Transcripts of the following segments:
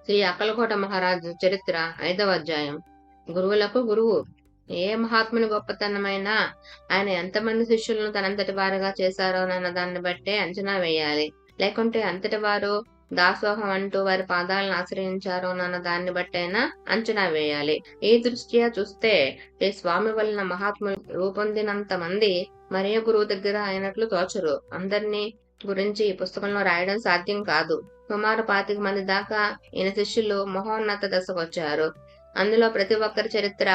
శ్రీ అక్కలకోట మహారాజు చరిత్ర 5వ అధ్యాయం. గురువులకు గురువు. ఏ మహాత్ముని గొప్పతనమైనా ఆయన ఎంతమంది శిష్యులను తనంతటి వారుగా చేశారోనన్న దాన్ని బట్టే అంచనా వేయాలి. లేకుంటే అంతటి వారు దాసోహం అంటూ వారి పాదాలను ఆశ్రయించారోనన్న దాన్ని బట్టైనా అంచనా వేయాలి. ఈ దృష్ట్యా చూస్తే ఈ స్వామి వలన మహాత్ములు రూపొందినంత మంది మరే గురువు దగ్గర అయినట్లు తోచరు. అందరినీ గురించి ఈ పుస్తకంలో రాయడం సాధ్యం కాదు. సుమారు 25 మంది దాకా ఈయన శిష్యులు మహోన్నత దశకొచ్చారు. అందులో ప్రతి ఒక్కరి చరిత్ర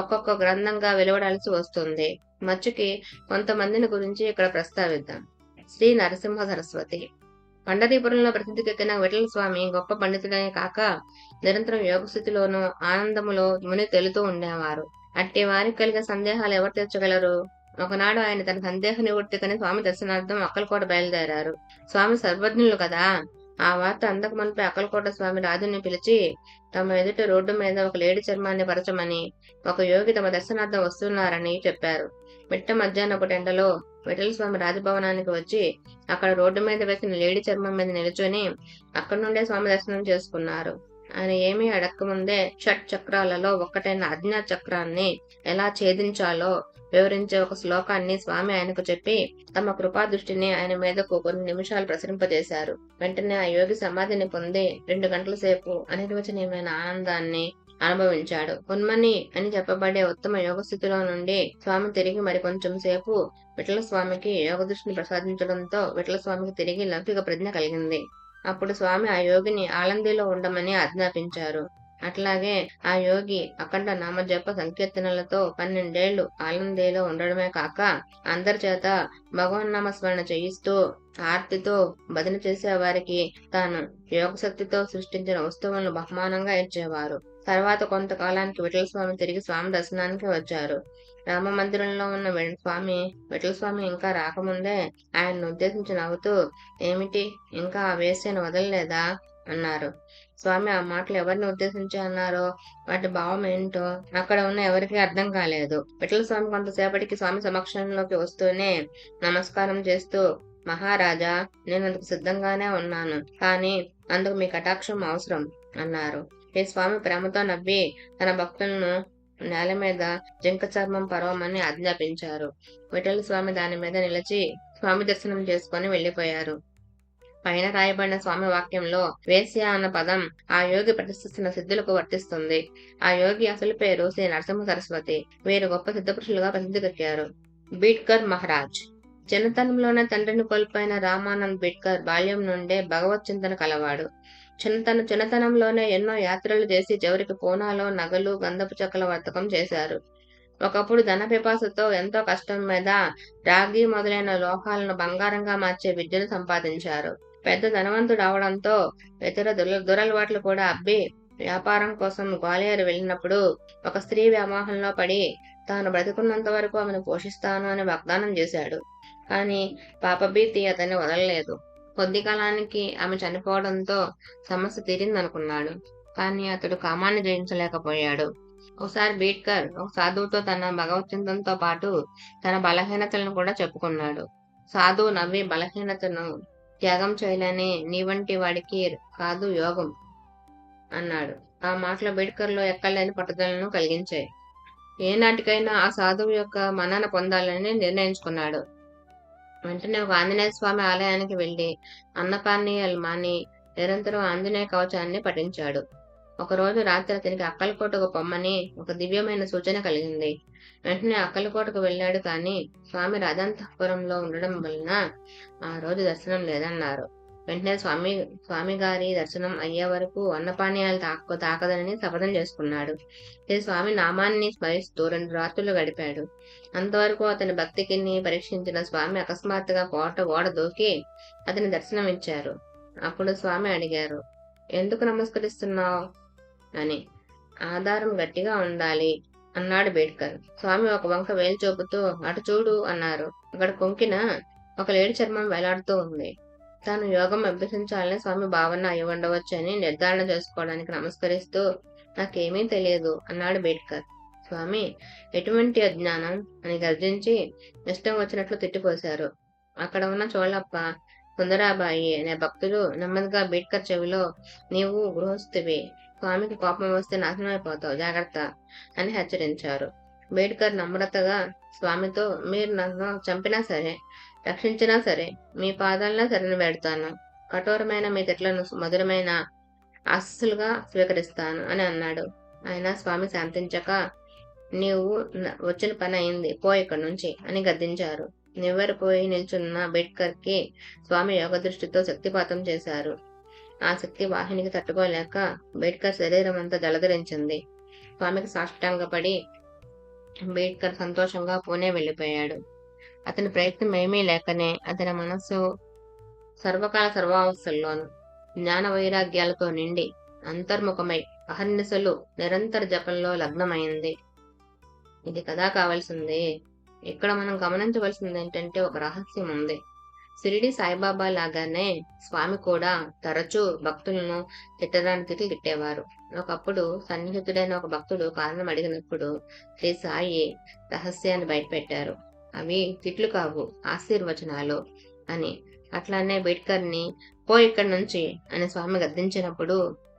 ఒక్కొక్క గ్రంథంగా వెలువడాల్సి వస్తుంది. మచ్చుకి కొంతమందిని గురించి ఇక్కడ ప్రస్తావిద్దాం. శ్రీ నరసింహ సరస్వతి. పండరీపురంలో ప్రసిద్ధికెక్కిన విఠల స్వామి గొప్ప పండితుడనే కాక నిరంతరం యోగస్థితిలోనూ ఆనందములో ముని తెలుతూ ఉండేవారు. అట్టి వారికి కలిగే సందేహాలు ఎవరు తీర్చగలరు? ఒకనాడు ఆయన తన సందేహ నివృత్తికని స్వామి దర్శనార్థం అక్కలకోట బయలుదేరారు. స్వామి సర్వజ్ఞులు కదా. ఆ వార్త అందక మునిపే అక్కలకోట స్వామి రాజుని పిలిచి తమ ఎదుట రోడ్డు మీద ఒక లేడి చర్మాన్ని పరచమని, ఒక యోగి తమ దర్శనార్థం వస్తున్నారని చెప్పారు. మిట్ట మధ్యాహ్నపు ఎండలో విఠల స్వామి రాజభవనానికి వచ్చి అక్కడ రోడ్డు మీద వేసిన లేడి చర్మం మీద నిలుచొని అక్కడి నుండే స్వామి దర్శనం చేసుకున్నారు. ఆయన ఏమీ అడక్కముందే షట్ చక్రాలలో ఒక్కటైన అజ్ఞా చక్రాన్ని ఎలా ఛేదించాలో వివరించే ఒక శ్లోకాన్ని స్వామి ఆయనకు చెప్పి తమ కృపా దృష్టిని ఆయన మీదకు కొన్ని నిమిషాలు ప్రసరింపజేశారు. వెంటనే ఆ యోగి సమాధిని పొంది 2 గంటల సేపు అనిర్వచనీయమైన ఆనందాన్ని అనుభవించాడు. ఉన్మని అని చెప్పబడే ఉత్తమ యోగ స్థితిలో నుండి స్వామి తిరిగి మరికొంచెం సేపు విఠల స్వామికి యోగ దృష్టిని ప్రసాదించడంతో విఠల స్వామికి తిరిగి లౌకిక ప్రజ్ఞ కలిగింది. అప్పుడు స్వామి ఆ యోగిని ఆలందీలో ఉండమని ఆజ్ఞాపించారు. అట్లాగే ఆ యోగి అఖండ నామజప సంకీర్తనలతో 12 ఏళ్లు ఆలందీలో ఉండడమే కాక అందరి చేత భగవన్నామస్మరణ చేయిస్తూ ఆర్తితో భజన చేసే వారికి తాను యోగశక్తితో సృష్టించిన వస్తువులను బహుమానంగా ఇచ్చేవారు. తర్వాత కొంతకాలానికి విఠల స్వామి తిరిగి స్వామి దర్శనానికి వచ్చారు. రామ మందిరంలో ఉన్న విఠల స్వామి ఇంకా రాకముందే ఆయన్ను ఉద్దేశించి నవ్వుతూ, ఏమిటి ఇంకా ఆ వేశ్యను వదలలేదా అన్నారు. స్వామి ఆ మాటలు ఎవరిని ఉద్దేశించి అన్నారో, వాటి భావం ఏంటో అక్కడ ఉన్న ఎవరికీ అర్థం కాలేదు. విఠల స్వామి కొంతసేపటికి స్వామి సమక్షంలోకి వస్తూనే నమస్కారం చేస్తూ, మహారాజా, నేను అందుకు సిద్ధంగానే ఉన్నాను, కానీ అందుకు మీ కటాక్షం అవసరం అన్నారు. ఈ స్వామి ప్రేమతో నవ్వి తన భక్తులను నేల మీద జింక చర్మం పరవమని ఆజ్ఞాపించారు. విఠల స్వామి దాని మీద నిలిచి స్వామి దర్శనం చేసుకుని వెళ్లిపోయారు. పైన రాయబడిన స్వామి వాక్యంలో వేశ్య అన్న పదం ఆ యోగి ప్రతిష్ఠిస్తున్న సిద్ధులకు వర్తిస్తుంది. ఆ యోగి అసలు పేరు శ్రీ నరసింహ సరస్వతి. వీరు గొప్ప సిద్ధపురుషులుగా ప్రసిద్ధికెక్కారు. బీడ్కర్ మహారాజ్. చిన్నతనంలోనే తండ్రిని కోల్పోయిన రామానంద్ బీడ్కర్ బాల్యం నుండే భగవత్ చింతన కలవాడు. చిన్నతనంలోనే ఎన్నో యాత్రలు చేసి చివరికి పూనాలో నగలు గంధపు చెక్కల వర్తకం చేశారు. ఒకప్పుడు ధన పిపాసతో ఎంతో కష్టం మీద రాగి మొదలైన లోహాలను బంగారంగా మార్చే విద్యను సంపాదించారు. పెద్ద ధనవంతుడు అవడంతో ఇతర దురలవాట్లు కూడా అబ్బి వ్యాపారం కోసం గ్వాలియర్ వెళ్ళినప్పుడు ఒక స్త్రీ వ్యామోహంలో పడి తాను బ్రతికున్నంత వరకు ఆమెను పోషిస్తాను అని వాగ్దానం చేశాడు. కానీ పాపభీతి అతన్ని వదలలేదు. కొద్ది కాలానికి ఆమె చనిపోవడంతో సమస్య తీరిందనుకున్నాడు. కానీ అతడు కామాన్ని జయించలేకపోయాడు. ఒకసారి బీడ్కర్ ఒక సాధువుతో తన భగవత్చింతంతో పాటు తన బలహీనతలను కూడా చెప్పుకున్నాడు. సాధువు నవ్వి, బలహీనతను త్యాగం చేయలేని నీ వంటి వాడికి కాదు యోగం అన్నాడు. ఆ మాటలు బీడ్కర్లో ఎక్కలేని పట్టుదలను కలిగించాయి. ఏనాటికైనా ఆ సాధువు యొక్క మన్నన పొందాలని నిర్ణయించుకున్నాడు. వెంటనే ఒక ఆంజనేయ స్వామి ఆలయానికి వెళ్లి అన్నపానీయాలు మాని నిరంతరం ఆంజనేయ కవచాన్ని పఠించాడు. ఒకరోజు రాత్రి అతనికి అక్కలకోటకు పొమ్మని ఒక దివ్యమైన సూచన కలిగింది. వెంటనే అక్కలకోటకు వెళ్ళాడు. కానీ స్వామి రాజాంతఃపురంలో ఉండడం వలన ఆ రోజు దర్శనం లేదన్నారు. వెంటనే స్వామి గారి దర్శనం అయ్యే వరకు అన్నపానీయాలు తాకదని శపథం చేసుకున్నాడు. ఇది స్వామి నామాన్ని స్మరిస్తూ 2 రాత్రులు గడిపాడు. అంతవరకు అతని భక్తికి పరీక్షించిన స్వామి అకస్మాత్తుగా కోట గోడ దూకి అతని దర్శనం ఇచ్చారు. అప్పుడు స్వామి అడిగారు, ఎందుకు నమస్కరిస్తున్నావు అని. ఆధారం గట్టిగా ఉండాలి అన్నాడు బీడ్కర్. స్వామి ఒక వంక వేలు చూపుతూ అటు చూడు అన్నారు. అక్కడ కొంకిన ఒక లేడి చర్మం వేలాడుతూ ఉంది. తాను యోగం అభ్యసించాలని స్వామి భావన అయి ఉండవచ్చని నిర్ధారణ చేసుకోవడానికి నమస్కరిస్తూ, నాకేమీ తెలియదు అన్నాడు బీడ్కర్. స్వామి ఎటువంటి అజ్ఞానం అని గర్జించి ఇష్టం వచ్చినట్లు తిట్టిపోశారు. అక్కడ ఉన్న చోళప్ప సుందరాబాయి అనే భక్తులు నెమ్మదిగా బేడ్కర్ చెవిలో, నీవు గృహస్థివి, స్వామికి కోపం వస్తే నాశనమైపోతావు, జాగ్రత్త అని హెచ్చరించారు. బేడ్కర్ నమ్రతగా స్వామితో, మీరు నన్ను చంపినా సరే, రక్షించినా సరే, మీ పాదాలనే శరణు వేడతాను, కఠోరమైన మీ తిట్లను మధురమైన ఆశీస్సులుగా స్వీకరిస్తాను అని అన్నాడు. అయినా స్వామి శాంతించక, నీవు వచ్చిన పని అయింది, పో ఇక్కడి నుంచి అని గద్దించారు. నివ్వెరపోయి నిల్చున్న బేడ్కర్ కి స్వామి యోగ దృష్టితో శక్తిపాతం చేశారు. ఆ శక్తి వాహినికి తట్టుకోలేక బేడ్కర్ శరీరం అంతా జలధరించింది. స్వామికి సాష్టాంగపడి బేడ్కర్ సంతోషంగా పూణే వెళ్లిపోయాడు. అతని ప్రయత్నం ఏమీ లేకనే అతని మనస్సు సర్వకాల సర్వావస్థల్లోనూ జ్ఞాన వైరాగ్యాలతో నిండి అంతర్ముఖమై అహర్నిశలు నిరంతర జపంలో లగ్నమైంది. ఇది కదా కావాల్సింది. ఇక్కడ మనం గమనించవలసింది ఏంటంటే ఒక రహస్యం ఉంది. షిరిడి సాయిబాబా లాగానే స్వామి కూడా తరచూ భక్తులను తిట్టడానికి తిట్టేవారు. ఒకప్పుడు సన్నిహితుడైన ఒక భక్తుడు కారణం అడిగినప్పుడు శ్రీ సాయి రహస్యాన్ని బయటపెట్టారు. అవి తిట్లు కావు, ఆశీర్వచనాలు అని. అట్లానే బేడ్కర్ ని పో ఇక్కడి నుంచి అని స్వామి గద్దించినప్పుడు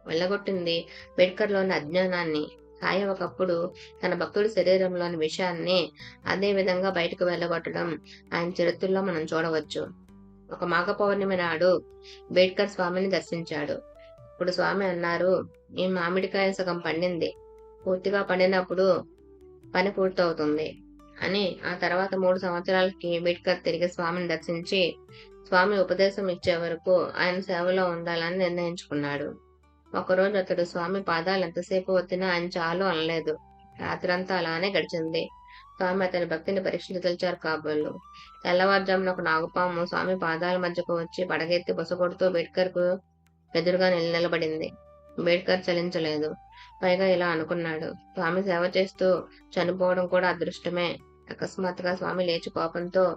వెళ్ళగొట్టింది బేడ్కర్ లోని అజ్ఞానాన్ని. సాయి ఒకప్పుడు తన భక్తుడి శరీరంలోని విషయాన్ని అదే విధంగా బయటకు వెళ్ళగొట్టడం ఆయన చరిత్రలో మనం చూడవచ్చు. ఒక మాఘ పౌర్ణమి నాడు బేడ్కర్ స్వామిని దర్శించాడు. ఇప్పుడు స్వామి అన్నారు, ఈ మామిడికాయ సగం పండింది, పూర్తిగా పండినప్పుడు పని పూర్తవుతుంది అని. ఆ తర్వాత 3 సంవత్సరాలకి బేడ్కర్ తిరిగి స్వామిని దర్శించి స్వామి ఉపదేశం ఇచ్చే వరకు ఆయన సేవలో ఉండాలని నిర్ణయించుకున్నాడు. ఒకరోజు అతడు స్వామి పాదాలు ఎంతసేపు వచ్చినా ఆయన చాలు అనలేదు. రాత్రంతా అలానే గడిచింది. స్వామి అతని భక్తిని పరీక్షించదలిచారు కాబోలు. తెల్లవారుజామున ఒక నాగుపాము స్వామి పాదాల మధ్యకు వచ్చి పడగెత్తి బుసగొడుతూ బేడ్కర్ కు ఎదురుగా నిలబడింది. బేడ్కర్ చలించలేదు. పైగా ఇలా అనుకున్నాడు, స్వామి సేవ చేస్తూ చనిపోవడం కూడా అదృష్టమే. అకస్మాత్తుగా స్వామి లేచి కోపంతో,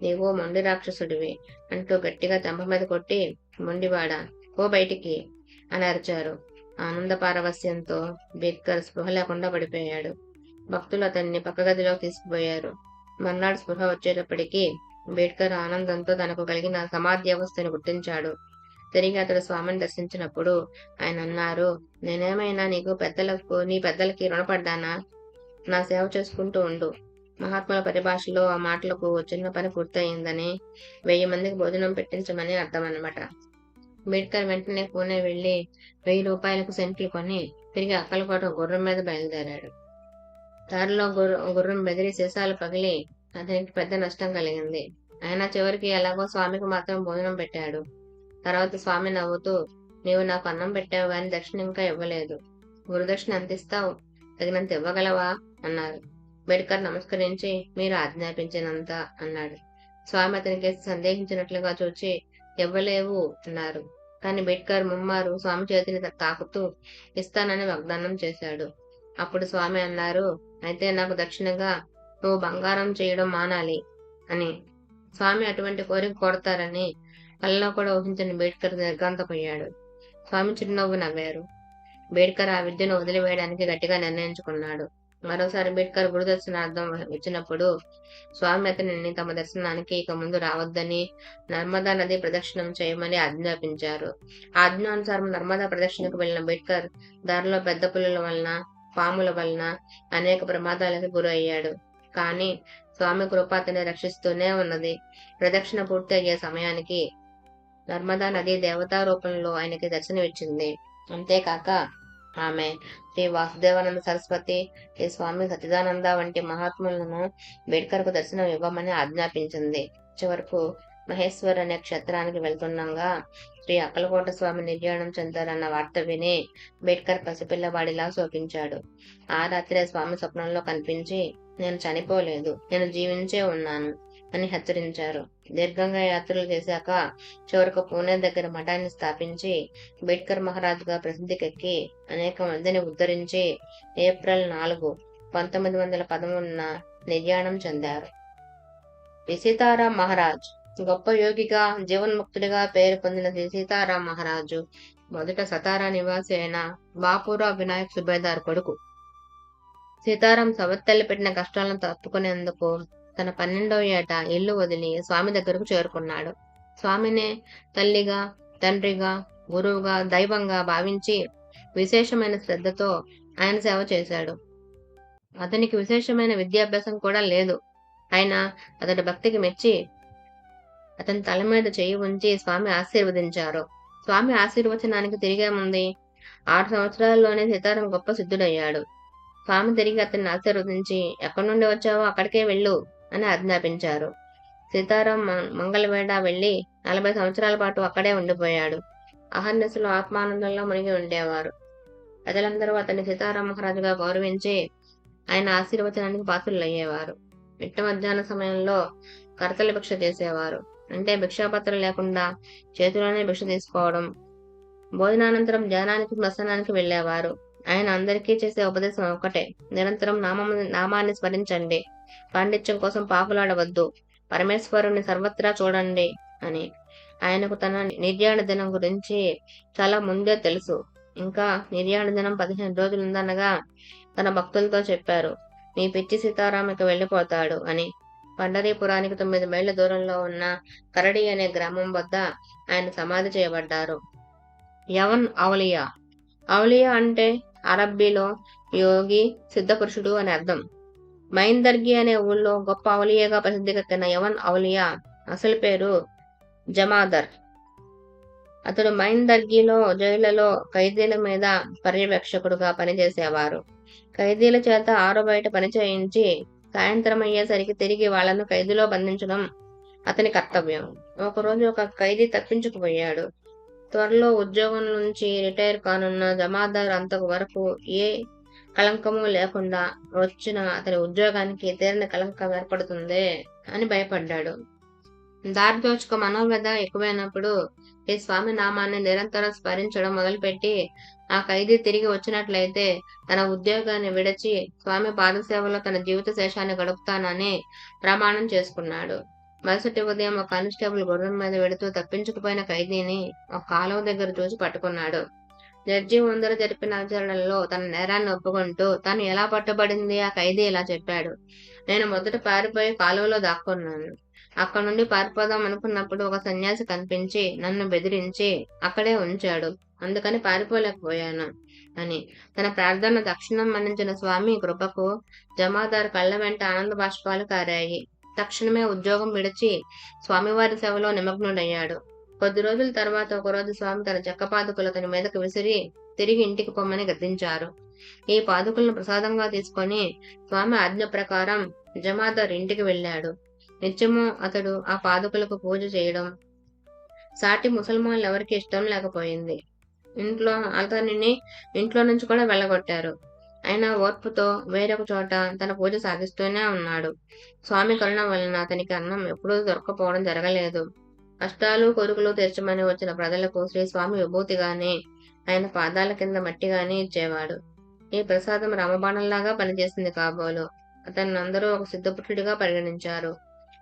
నీవు మొండి రాక్షసుడివి అంటూ గట్టిగా చెంప మీద కొట్టి, మొండివాడా, ఓ బయటికి అని అరిచారు. ఆనంద పారవస్యంతో బేడ్కర్ స్పృహ లేకుండా పడిపోయాడు. భక్తులు అతన్ని పక్క గదిలోకి తీసుకుపోయారు. మర్నాడు స్పృహ వచ్చేటప్పటికీ బేడ్కర్ ఆనందంతో తనకు కలిగిన సమాధి అవస్థను గుర్తించాడు. తిరిగి అతడు స్వామిని దర్శించినప్పుడు ఆయన అన్నారు, నేనేమైనా నీ పెద్దలకి రుణపడ్డానా? నా సేవ చేసుకుంటూ ఉండు. మహాత్ముల పరిభాషలో ఆ మాటలకు చిన్న పని పూర్తయిందని, 1000 మందికి భోజనం పెట్టించమని అర్థం అన్నమాట. బేడ్కర్ వెంటనే పూణే వెళ్లి 1000 రూపాయలకు సెంట్లు కొని తిరిగి అక్కలకోట గుర్రం మీద బయలుదేరాడు. దారిలో గుర్రం బెదిరి సీసాలు పగిలి అతనికి పెద్ద నష్టం కలిగింది. అయినా చివరికి ఎలాగో స్వామికి మాత్రం భోజనం పెట్టాడు. తర్వాత స్వామి నవ్వుతూ, నీవు నాకు అన్నం పెట్టావు గాని దక్షిణ ఇంకా ఇవ్వలేదు, గురుదక్షిణ ఎంత ఇస్తావు, తగినంత ఇవ్వగలవా అన్నారు. బేడ్కర్ నమస్కరించి, మీరు ఆజ్ఞాపించినంత అన్నాడు. స్వామి అతనికి సందేహించినట్లుగా చూచి, ఇవ్వలేవు అన్నారు. కాని బేడ్కర్ ముమ్మారు స్వామి చేతిని తాకుతూ ఇస్తానని వాగ్దానం చేశాడు. అప్పుడు స్వామి అన్నారు, అయితే నాకు దక్షిణగా నువ్వు బంగారం చేయడం మానాలి అని. స్వామి అటువంటి కోరిక కోరతారని కళ్ళలో కూడా ఊహించని బేడ్కర్ నిర్ఘాంతపోయాడు. స్వామి చిరునవ్వు నవ్వారు. బేడ్కర్ ఆ విద్యను వదిలివేయడానికి గట్టిగా నిర్ణయించుకున్నాడు. మరోసారి బేడ్కర్ గురు దర్శనార్థం వచ్చినప్పుడు స్వామి అతనిని తమ దర్శనానికి ఇక ముందు రావద్దని, నర్మదా నది ప్రదక్షిణం చేయమని ఆజ్ఞాపించారు. ఆజ్ఞానుసారం నర్మదా ప్రదక్షిణకు వెళ్లిన బేడ్కర్ దారిలో పెద్ద పులుల వలన, పాముల వలన అనేక ప్రమాదాలకు గురి అయ్యాడు. కానీ స్వామి కృప అతన్ని రక్షిస్తూనే ఉన్నది. ప్రదక్షిణ పూర్తి అయ్యే సమయానికి నర్మదా నది దేవతా రూపంలో ఆయనకి దర్శనమిచ్చింది. అంతేకాక ఆమె శ్రీ వాసుదేవానంద సరస్వతి, శ్రీ స్వామి సచిదానంద వంటి మహాత్ములను బేడ్కర్ కు దర్శనం ఇవ్వమని ఆజ్ఞాపించింది. చివరకు మహేశ్వర్ అనే క్షేత్రానికి వెళ్తుండగా శ్రీ అక్కలకోట స్వామి నిర్యాణం చెందారన్న వార్త విని బేడ్కర్ పసిపిల్లవాడిలా శోకించాడు. ఆ రాత్రే స్వామి స్వప్నంలో కనిపించి, నేను చనిపోలేదు, నేను జీవించే ఉన్నాను అని హెచ్చరించారు. దీర్ఘంగా యాత్రలు చేశాక చివరకు పూణే దగ్గర మఠాన్ని స్థాపించి బేడ్కర్ మహారాజుగా ప్రసిద్ధికెక్కి అనేక మందిని ఉద్ధరించి ఏప్రిల్ 4, 1913 నిర్యాణం చెందారు. శ్రీ సీతారాం మహారాజ్ గొప్ప యోగిగా, జీవన్ముక్తుడిగా పేరు పొందిన శ్రీ సీతారాం మహారాజు మొదట సతారా నివాసి అయిన బాపురావు వినాయక్ సుబేదార్ కొడుకు. సీతారాం సవత్తల్లి పెట్టిన కష్టాలను తప్పుకునేందుకు తన 12వ ఏట ఇల్లు వదిలి స్వామి దగ్గరకు చేరుకున్నాడు. స్వామినే తల్లిగా, తండ్రిగా, గురువుగా, దైవంగా భావించి విశేషమైన శ్రద్ధతో ఆయన సేవ చేశాడు. అతనికి విశేషమైన విద్యాభ్యాసం కూడా లేదు. అయినా అతడి భక్తికి మెచ్చి అతని తల మీద చెయ్యి ఉంచి స్వామి ఆశీర్వదించారు. స్వామి ఆశీర్వచనానికి తిరిగేముంది, 6 సంవత్సరాల్లోనే సీతారాం గొప్ప సిద్ధుడయ్యాడు. స్వామి తిరిగి అతన్ని ఆశీర్వదించి, ఎక్కడి నుండి వచ్చావో అక్కడికే వెళ్ళు అని ఆజ్ఞాపించారు. సీతారాం మంగళవేడ వెళ్లి 40 సంవత్సరాల పాటు అక్కడే ఉండిపోయాడు. అహర్నిశలు ఆత్మానందంలో మునిగి ఉండేవారు. ప్రజలందరూ అతన్ని సీతారాం మహారాజుగా గౌరవించి ఆయన ఆశీర్వచనానికి పాత్రులయ్యేవారు. మిట్ట మధ్యాహ్న సమయంలో కరతల భిక్ష చేసేవారు. అంటే భిక్షాపత్రం లేకుండా చేతిలోనే భిక్ష తీసుకోవడం. భోజనానంతరం ధ్యానానికి శ్మశానానికి వెళ్లేవారు. ఆయన అందరికీ చేసే ఉపదేశం ఒకటే, నిరంతరం నామాన్ని స్మరించండి, పాండిత్యం కోసం పాకులాడవద్దు, పరమేశ్వరుని సర్వత్రా చూడండి అని. ఆయనకు తన నిర్యాణ దినం గురించి చాలా ముందే తెలుసు. ఇంకా నిర్యాణ దినం 15 రోజులుందనగా తన భక్తులతో చెప్పారు, మీ పిచ్చి సీతారామికి వెళ్లిపోతాడు అని. పండరీపురానికి 9 మైళ్ళ దూరంలో ఉన్న కరడి అనే గ్రామం వద్ద ఆయన సమాధి చేయబడ్డారు. యవన్ ఔలియా. ఔలియా అంటే అరబ్బీలో యోగి, సిద్ధపురుషుడు అని అర్థం. మైన్ దర్గి అనే ఊళ్ళో గొప్ప ఔలియాగా ప్రసిద్ధికెక్కిన యవన్ ఔలియా అసలు పేరు జమాదర్. అతడు మైన్ దర్గిలో జైళ్లలో ఖైదీల మీద పర్యవేక్షకుడుగా పనిచేసేవారు. ఖైదీల చేత ఆరు బయట పని చేయించి సాయంత్రం అయ్యేసరికి తిరిగి వాళ్లను ఖైదీలో బంధించడం అతని కర్తవ్యం. ఒకరోజు ఒక ఖైదీ తప్పించుకుపోయాడు. త్వరలో ఉద్యోగం నుంచి రిటైర్ కానున్న జమాదార్ అంతకు వరకు ఏ కళంకము లేకుండా వచ్చిన అతని ఉద్యోగానికి తీరని కళంకం ఏర్పడుతుందే అని భయపడ్డాడు. దారిదోచుక మనోవ్యధ ఎక్కువైనప్పుడు ఈ స్వామి నామాన్ని నిరంతరం స్మరించడం మొదలుపెట్టి ఆ ఖైదీ తిరిగి వచ్చినట్లయితే తన ఉద్యోగాన్ని విడిచి స్వామి పాదసేవలో తన జీవిత శేషాన్ని గడుపుతానని ప్రమాణం చేసుకున్నాడు. మరుసటి ఉదయం ఒక కానిస్టేబుల్ గుర్రం మీద వెడుతూ తప్పించుకుపోయిన ఖైదీని ఒక కాలువ దగ్గర చూసి పట్టుకున్నాడు. జడ్జి ముందర జరిపిన విచారణలో తన నేరాన్ని ఒప్పుకుంటూ తాను ఎలా పట్టుబడింది ఆ ఖైదీ ఇలా చెప్పాడు. నేను మొదట పారిపోయి కాలువలో దాక్కున్నాను. అక్కడ నుండి పారిపోదాం అనుకున్నప్పుడు ఒక సన్యాసి కనిపించి నన్ను బెదిరించి అక్కడే ఉంచాడు. అందుకని పారిపోలేకపోయాను అని. తన ప్రార్థన తక్షణం మన్నించిన స్వామి కృపకు జమాదార్ కళ్ళ వెంట ఆనంద బాష్పాలు కారాయి. తక్షణమే ఉద్యోగం విడిచి స్వామివారి సేవలో నిమగ్నుడయ్యాడు. కొద్ది రోజుల తర్వాత ఒకరోజు స్వామి తన చెక్క పాదుకలు అతని మీదకు విసిరి తిరిగి ఇంటికి పొమ్మని గద్దించారు. ఈ పాదుకలను ప్రసాదంగా తీసుకొని స్వామి ఆజ్ఞ ప్రకారం జమాదార్ ఇంటికి వెళ్ళాడు. నిత్యము అతడు ఆ పాదుకలకు పూజ చేయడం సాటి ముసల్మాన్లు ఎవరికి ఇష్టం లేకపోయింది. అతనిని ఇంట్లో నుంచి కూడా వెళ్ళగొట్టారు. అయినా ఓర్పుతో వేరొక చోట తన పూజ సాగిస్తూనే ఉన్నాడు. స్వామి కరుణ వలన అతనికి అన్నం ఎప్పుడూ దొరకపోవడం జరగలేదు. కష్టాలు కోరికలు తీర్చమని వచ్చిన ప్రజలకు శ్రీ స్వామి విభూతిగానే ఆయన పాదాల కింద మట్టిగానే ఇచ్చేవాడు. ఈ ప్రసాదం రామబాణంలాగా పనిచేసింది కాబోలు. అతన్ని అందరూ ఒక సిద్ధపురుషుడిగా పరిగణించారు.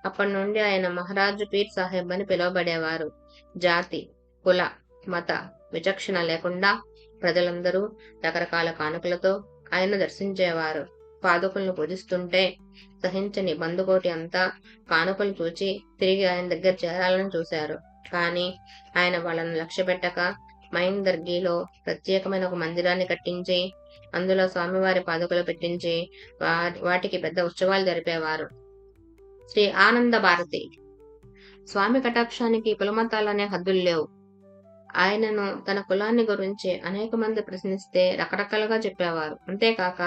అప్పటి నుండి ఆయన మహారాజు పీర్ సాహెబ్ అని పిలువబడేవారు. జాతి, కుల, మత విచక్షణ లేకుండా ప్రజలందరూ రకరకాల కానుకలతో ఆయన దర్శించేవారు. పాదుకులను పూజిస్తుంటే సహించని బంధుకోటి అంతా కానుకలు చూచి తిరిగి ఆయన దగ్గర చేరాలని చూశారు. కానీ ఆయన వాళ్ళను లక్ష్య పెట్టక మైన్ దర్గీలో ప్రత్యేకమైన ఒక మందిరాన్ని కట్టించి అందులో స్వామివారి పాదుకలు పెట్టించి వాటికి పెద్ద ఉత్సవాలు జరిపేవారు. శ్రీ ఆనంద భారతి. స్వామి కటాక్షానికి కులమతాలనే హద్దులు లేవు. ఆయనను తన కులాన్ని గురించి అనేక మంది ప్రశ్నిస్తే రకరకాలుగా చెప్పేవారు. అంతేకాక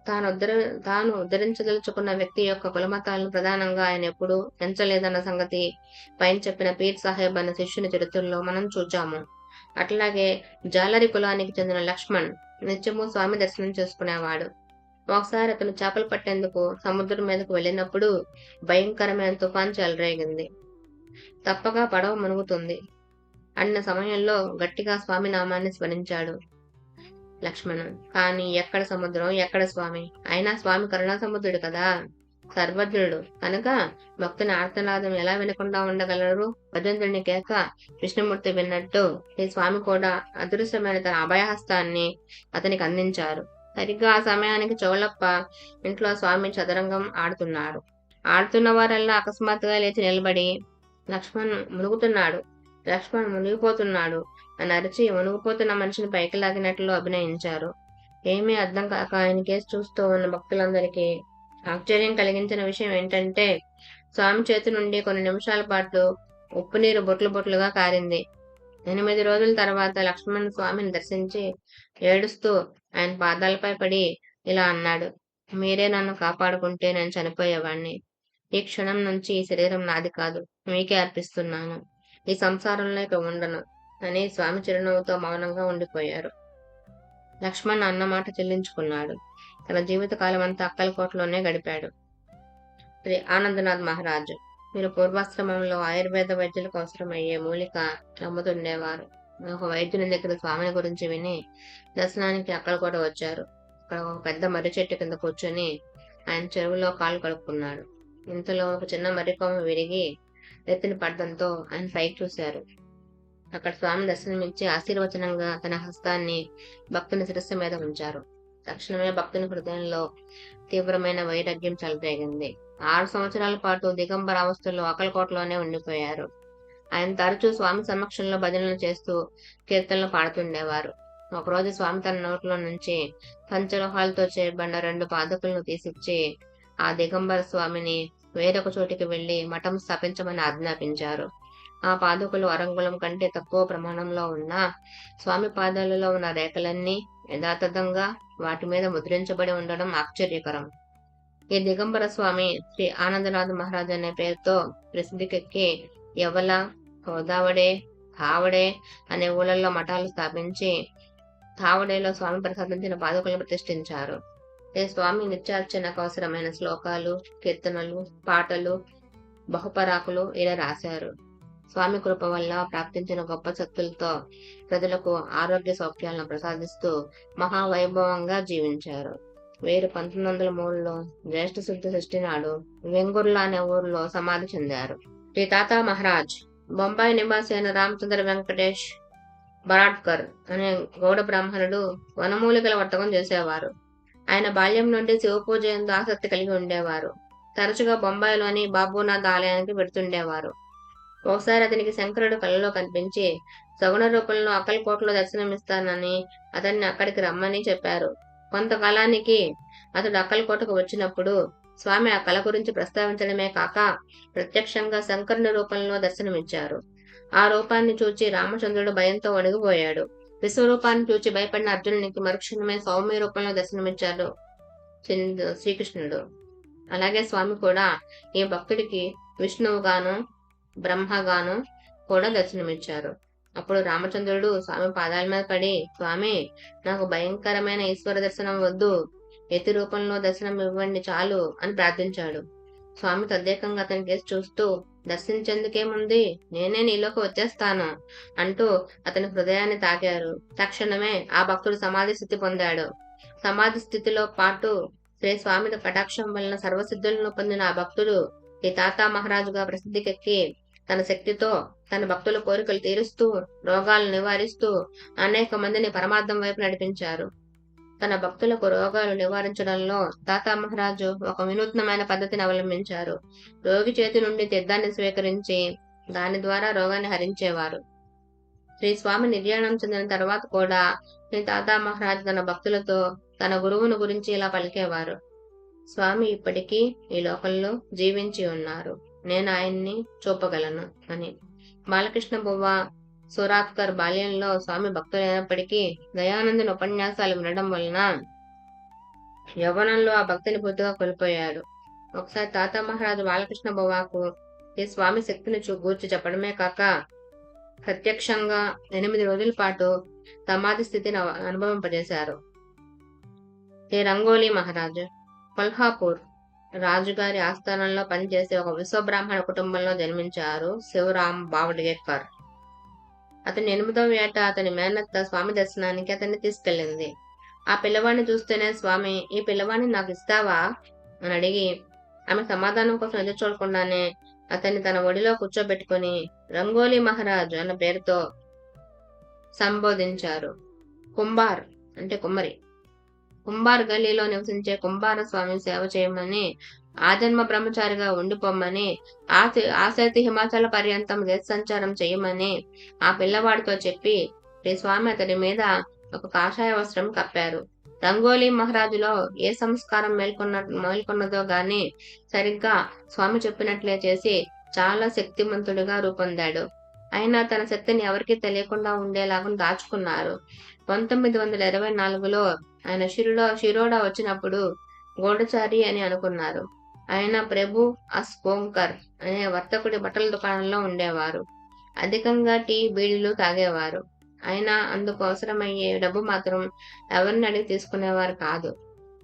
తాను ఉద్ధరించదలుచుకున్న వ్యక్తి యొక్క కులమతాలను ప్రధానంగా ఆయన ఎప్పుడూ ఎంచలేదన్న సంగతి పైన చెప్పిన పీర్ సాహెబ్ అన్న శిష్యుని చరిత్రలో మనం చూచాము. అట్లాగే జాలరి కులానికి చెందిన లక్ష్మణ్ నిత్యము స్వామి దర్శనం చేసుకునేవాడు. ఒకసారి అతను చేపలు పట్టేందుకు సముద్రం మీదకు వెళ్ళినప్పుడు భయంకరమైన తుఫాన్ చెలరేగింది. తప్పగా పడవ మునుగుతుంది అన్న సమయంలో గట్టిగా స్వామి నామాన్ని స్మరించాడు లక్ష్మణుడు. కానీ ఎక్కడ సముద్రం, ఎక్కడ స్వామి? అయినా స్వామి కరుణా సముద్రుడు కదా, సర్వజ్ఞుడు కనుక భక్తుని ఆర్తనాదం ఎలా వినకుండా ఉండగలరు? భజంతుడిని కేక విష్ణుమూర్తి విన్నట్టు ఈ స్వామి కూడా అదృశ్యమైన తన అభయహస్తాన్ని అతనికి అందించారు. సరిగ్గా ఆ సమయానికి చౌలప్ప ఇంట్లో స్వామి చదరంగం ఆడుతున్నారు. ఆడుతున్న వారల్లా అకస్మాత్తుగా లేచి నిలబడి లక్ష్మణ్ మునుగుతున్నాడు, లక్ష్మణ్ మునిగిపోతున్నాడు అని అరిచి మునిగిపోతున్న మనిషిని పైకి లాగినట్లు అభినయించారు. ఏమీ అర్థం కాక ఆయన కేసు చూస్తూ ఉన్న భక్తులందరికీ ఆశ్చర్యం కలిగించిన విషయం ఏంటంటే స్వామి చేతి నుండి కొన్ని నిమిషాల పాటు ఉప్పు నీరు బొట్లు బొట్లుగా కారింది. 8 రోజుల తర్వాత లక్ష్మణ్ స్వామిని దర్శించి ఏడుస్తూ ఆయన పాదాలపై పడి ఇలా అన్నాడు, మీరే నన్ను కాపాడుకుంటే నేను చనిపోయేవాణ్ణి. ఈ క్షణం నుంచి ఈ శరీరం నాది కాదు, మీకే అర్పిస్తున్నాను. ఈ సంసారంలో ఇక ఉండను అని స్వామి చిరునవ్వుతో మౌనంగా ఉండిపోయారు. లక్ష్మణ్ అన్నమాట చెల్లించుకున్నాడు. తన జీవితకాలం అంతా అక్కలకోటలోనే గడిపాడు. శ్రీ ఆనందనాథ్ మహారాజు మీరు పూర్వాశ్రమంలో ఆయుర్వేద వైద్యులకు అవసరమయ్యే మూలిక అమ్ముతుండేవారు. ఒక వైద్యుని దగ్గర స్వామిని గురించి విని దర్శనానికి అక్కలకోట వచ్చారు. అక్కడ ఒక పెద్ద మర్రి చెట్టు కింద కూర్చొని ఆయన చెరువులో కాలు కడుక్కున్నాడు. ఇంతలో ఒక చిన్న మర్రి కొమ్మ విరిగి ఎత్తిన పడడంతో ఆయన పైకి చూశారు. అక్కడ స్వామి దర్శనమిచ్చి ఆశీర్వచనంగా తన హస్తాన్ని భక్తుని శిరస్సు మీద ఉంచారు. తక్షణమే భక్తుని హృదయంలో తీవ్రమైన వైరాగ్యం చెలరేగింది. 6 సంవత్సరాల పాటు దిగంబరావస్థలో అక్కలకోటలోనే ఉండిపోయారు. ఆయన తరచూ స్వామి సమక్షంలో భజనలు చేస్తూ కీర్తనలు పాడుతుండేవారు. ఒకరోజు స్వామి తన నోట్లో నుంచి పంచలోహాలతో చేయబడిన 2 పాదుకలను తీసిచ్చి ఆ దిగంబర స్వామిని వేరొక చోటికి వెళ్లి మఠం స్థాపించమని ఆజ్ఞాపించారు. ఆ పాదుకలు అరంగుళం కంటే తక్కువ ప్రమాణంలో ఉన్న స్వామి పాదాలలో ఉన్న రేఖలన్నీ యథాతథంగా వాటి మీద ముద్రించబడి ఉండడం ఆశ్చర్యకరం. ఈ దిగంబర స్వామి శ్రీ ఆనందనాథ్ మహారాజ్ అనే పేరుతో ప్రసిద్ధికెక్కి యవల, గోదావడే, తావడే అనే ఊళ్ళల్లో మఠాలు స్థాపించి తావడేలో స్వామి ప్రసాదించిన పాదుకలను ప్రతిష్ఠించారు. ఈ స్వామి నిత్యార్చనకు అవసరమైన శ్లోకాలు, కీర్తనలు, పాటలు, బహుపరాకులు ఇలా రాశారు. స్వామి కృప వల్ల ప్రాప్తించిన గొప్ప శక్తులతో ప్రజలకు ఆరోగ్య సౌఖ్యాలను ప్రసాదిస్తూ మహావైభవంగా జీవించారు. వీరు 1903లో జ్యేష్ఠ శుద్ధ షష్ఠి నాడు వెంగుర్లా అనే ఊరిలో సమాధి చెందారు. శ్రీ తాతా మహారాజ్ బొంబాయి నివాసి అయిన రామచంద్ర వెంకటేష్ బరాడ్కర్ అనే గౌడ బ్రాహ్మణుడు వనమూలికల వర్తకం చేసేవారు. ఆయన బాల్యం నుండి శివ పూజ యందు ఆసక్తి కలిగి ఉండేవారు. తరచుగా బొంబాయిలోని బాబునాథ్ ఆలయానికి వెడుతుండేవారు. ఒకసారి అతనికి శంకరుడు కలలో కనిపించి సగుణ రూపంలో అక్కలకోటలో దర్శనమిస్తానని అతన్ని అక్కడికి రమ్మని చెప్పారు. కొంతకాలానికి అతడు అక్కలకోటకు వచ్చినప్పుడు స్వామి ఆ కళ గురించి ప్రస్తావించడమే కాక ప్రత్యక్షంగా శంకరుని రూపంలో దర్శనమిచ్చారు. ఆ రూపాన్ని చూచి రామచంద్రుడు భయంతో వణిగిపోయాడు. విశ్వరూపాన్ని చూచి భయపడిన అర్జునునికి మరుక్షణమే సౌమ్య రూపంలో దర్శనమిచ్చాడు శ్రీకృష్ణుడు. అలాగే స్వామి కూడా ఈ భక్తుడికి విష్ణువుగాను బ్రహ్మగాను కూడా దర్శనమిచ్చారు. అప్పుడు రామచంద్రుడు స్వామి పాదాల మీద పడి, స్వామి నాకు భయంకరమైన ఈశ్వర దర్శనం వద్దు, యతి రూపంలో దర్శనం ఇవ్వండి చాలు అని ప్రార్థించాడు. స్వామి తద్దేకంగా అతని కేసు చూస్తూ, దర్శించేందుకేముంది, నేనే నీలోకి వచ్చేస్తాను అంటూ అతని హృదయాన్ని తాకారు. తక్షణమే ఆ భక్తుడు సమాధి స్థితి పొందాడు. సమాధి స్థితిలో పాటు శ్రీ స్వామి కటాక్షం వలన సర్వసిద్ధులను పొందిన ఆ భక్తుడు ఈ తాతా మహారాజుగా ప్రసిద్ధికెక్కి తన శక్తితో తన భక్తుల కోరికలు తీరుస్తూ రోగాలను నివారిస్తూ అనేక మందిని పరమార్థం వైపు నడిపించారు. తన భక్తులకు రోగాలు నివారించడంలో తాతా మహారాజు ఒక వినూత్నమైన పద్ధతిని అవలంబించారు. రోగి చేతి నుండి తీర్థాన్ని స్వీకరించి దాని ద్వారా రోగాన్ని హరించేవారు. శ్రీ స్వామి నిర్యాణం చెందిన తర్వాత కూడా శ్రీ తాతా మహారాజు తన భక్తులతో తన గురువును గురించి ఇలా పలికేవారు, స్వామి ఇప్పటికీ ఈ లోకంలో జీవించి ఉన్నారు, నేను ఆయన్ని చూపగలను అని. బాలకృష్ణ బువ్వ సూరాత్కర్ బాల్యంలో స్వామి భక్తులైనప్పటికీ దయానందుని ఉపన్యాసాలు వినడం వలన యవ్వనంలో ఆ భక్తిని పూర్తిగా కోల్పోయాడు. ఒకసారి తాతా మహారాజు బాలకృష్ణ బువ్వకు ఈ స్వామి శక్తిని గూర్చి చెప్పడమే కాక ప్రత్యక్షంగా 8 రోజుల పాటు సమాధి స్థితిని అనుభవింపజేశారు. ఈ రంగోలీ మహారాజు కొల్హాపూర్ రాజుగారి ఆస్థానంలో పనిచేసే ఒక విశ్వబ్రాహ్మణ కుటుంబంలో జన్మించారు శివరాం బావడ్గేకర్. అతని 8వ ఏట అతని మేనత్త స్వామి దర్శనానికి అతన్ని తీసుకెళ్ళింది. ఆ పిల్లవాడిని చూస్తేనే స్వామి, ఈ పిల్లవాడిని నాకు ఇస్తావా అని అడిగి ఆమె సమాధానం కోసం ఎదురు చూడకుండానే అతన్ని తన ఒడిలో కూర్చోబెట్టుకుని రంగోలీ మహారాజు అన్న పేరుతో సంబోధించారు. కుంభార్ అంటే కుమ్మరి. కుంభార్ గల్లీలో నివసించే కుంభార స్వామి సేవ చేయమని, ఆజన్మ బ్రహ్మచారిగా ఉండిపోమ్మని, ఆసేతి హిమాచల పర్యంతం దేశ సంచారం చేయమని ఆ పిల్లవాడితో చెప్పి శ్రీ స్వామి అతడి మీద ఒక కాషాయ వస్త్రం కప్పారు. రంగోలీ మహారాజులో ఏ సంస్కారం మేల్కొన్నదో గాని సరిగ్గా స్వామి చెప్పినట్లే చేసి చాలా శక్తిమంతుడిగా రూపొందాడు. అయినా తన శక్తిని ఎవరికీ తెలియకుండా ఉండేలాగా దాచుకున్నారు. 1924లో ఆయన షిరోడా వచ్చినప్పుడు గూఢచారి అని అనుకున్నారు. ఆయన ప్రభు అస్పోంకర్ అనే వర్తకుడి బట్టల దుకాణంలో ఉండేవారు. అధికంగా టీ, బీడీలు తాగేవారు. అయినా అందుకు అవసరమయ్యే డబ్బు మాత్రం ఎవరిని అడిగి తీసుకునేవారు కాదు.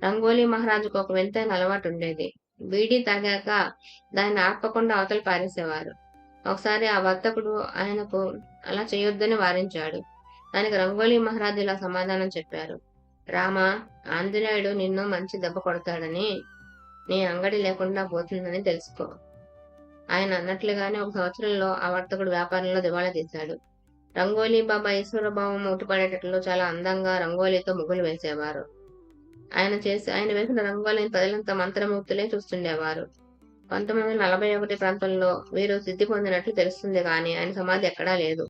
రంగోలీ మహారాజుకు ఒక వింతైన అలవాటు ఉండేది. బీడీ తాగాక దాన్ని ఆపకుండా అవతల పారేసేవారు. ఒకసారి ఆ వర్తకుడు ఆయనకు అలా చేయొద్దని వారించాడు. దానికి రంగోలీ మహారాజు ఇలా సమాధానం చెప్పారు: రామా, ఆంజనేయుడు నిన్ను మంచి దెబ్బ కొడతాడని, నీ అంగడి లేకుండా పోతుందని తెలుసుకో. ఆయన అన్నట్లుగానే 1 సంవత్సరంలో ఆ వర్తకుడు వ్యాపారంలో దివాళా తీశాడు. రంగోలీ బాబా ఈశ్వరభావం మూటపడేటట్లు చాలా అందంగా రంగోలీతో ముగ్గులు వేసేవారు. ఆయన వేసిన రంగోలీని ప్రజలంతా మంత్రముగ్ధులై చూస్తుండేవారు. 1941 ప్రాంతంలో వీరు సిద్ధి పొందినట్లు తెలుస్తుంది కానీ ఆయన సమాధి ఎక్కడా లేదు.